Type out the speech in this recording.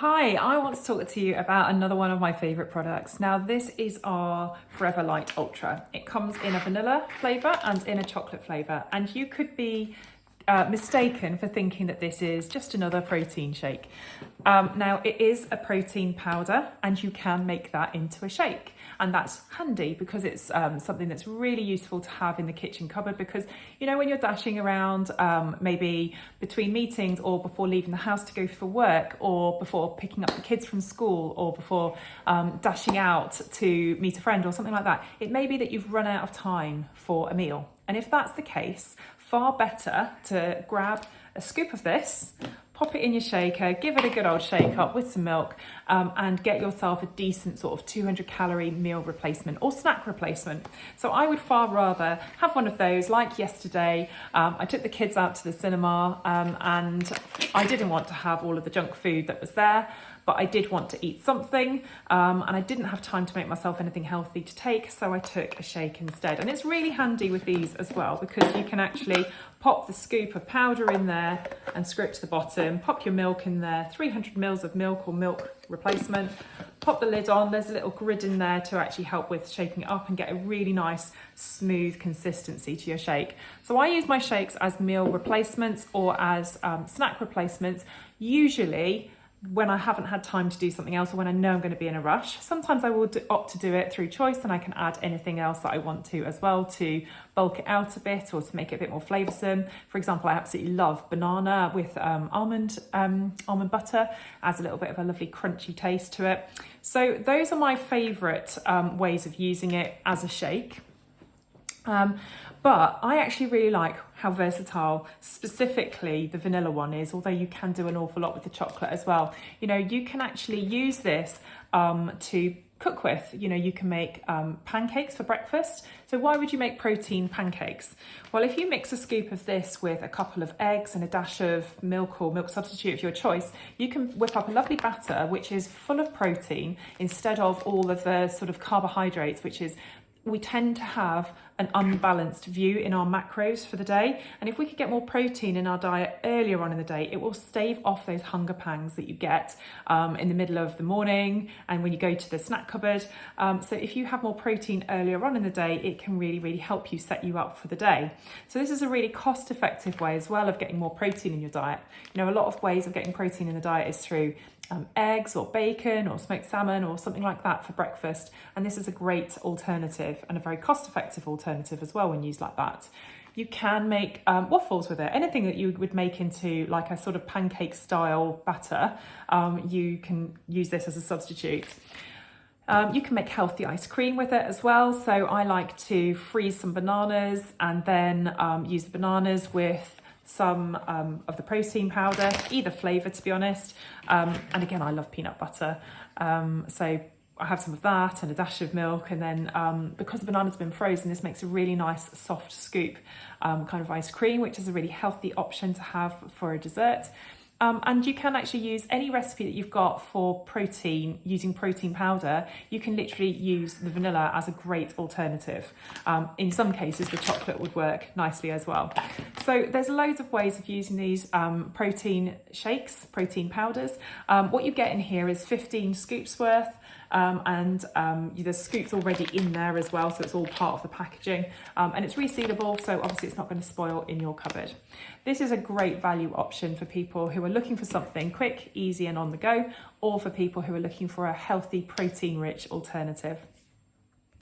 Hi, I want to talk to you about another one of my favourite products. Now, this is our Forever Lite Ultra. It comes in a vanilla flavour and in a chocolate flavour, and you could be mistaken for thinking that this is just another protein shake. Now, it is a protein powder, and you can make that into a shake. And that's handy because it's something that's really useful to have in the kitchen cupboard because, you know, when you're dashing around, maybe between meetings or before leaving the house to go for work or before picking up the kids from school or before dashing out to meet a friend or something like that, it may be that you've run out of time for a meal. And if that's the case, far better to grab a scoop of this, pop it in your shaker, give it a good old shake up with some milk, and get yourself a decent sort of 200 calorie meal replacement or snack replacement. So I would far rather have one of those like yesterday. I took the kids out to the cinema and I didn't want to have all of the junk food that was there, but I did want to eat something and I didn't have time to make myself anything healthy to take, so I took a shake instead. And it's really handy with these as well because you can actually pop the scoop of powder in there and screw it to the bottom, pop your milk in there, 300 mils of milk or milk replacement, pop the lid on, there's a little grid in there to actually help with shaking it up and get a really nice smooth consistency to your shake. So I use my shakes as meal replacements or as snack replacements, usually when I haven't had time to do something else or when I know I'm going to be in a rush. Sometimes I will opt to do it through choice and I can add anything else that I want to as well to bulk it out a bit or to make it a bit more flavoursome. For example, I absolutely love banana with almond butter, adds a little bit of a lovely crunchy taste to it. So those are my favourite ways of using it as a shake. But I actually really like how versatile specifically the vanilla one is, although you can do an awful lot with the chocolate as well. You know, you can actually use this to cook with. You know, you can make pancakes for breakfast. So why would you make protein pancakes? Well, if you mix a scoop of this with a couple of eggs and a dash of milk or milk substitute of your choice, you can whip up a lovely batter which is full of protein instead of all of the sort of carbohydrates, which is we tend to have an unbalanced view in our macros for the day. And if we could get more protein in our diet earlier on in the day, it will stave off those hunger pangs that you get in the middle of the morning and when you go to the snack cupboard. So if you have more protein earlier on in the day, it can really, really help you set you up for the day. So this is a really cost-effective way as well of getting more protein in your diet. You know, a lot of ways of getting protein in the diet is through eggs or bacon or smoked salmon or something like that for breakfast, and this is a great alternative and a very cost-effective alternative as well when used like that. You can make waffles with it. Anything that you would make into like a sort of pancake style batter, you can use this as a substitute. You can make healthy ice cream with it as well. So I like to freeze some bananas and then use the bananas with some of the protein powder, either flavour to be honest. And again, I love peanut butter. So I have some of that and a dash of milk, and then because the banana's been frozen, this makes a really nice soft scoop kind of ice cream, which is a really healthy option to have for a dessert. And you can actually use any recipe that you've got for protein using protein powder. You can literally use the vanilla as a great alternative. In some cases, the chocolate would work nicely as well. So there's loads of ways of using these protein shakes, protein powders. What you get in here is 15 scoops worth. And there's scoops already in there as well, so it's all part of the packaging, and it's resealable, so obviously it's not going to spoil in your cupboard. This is a great value option for people who are looking for something quick, easy and on the go, or for people who are looking for a healthy protein rich alternative.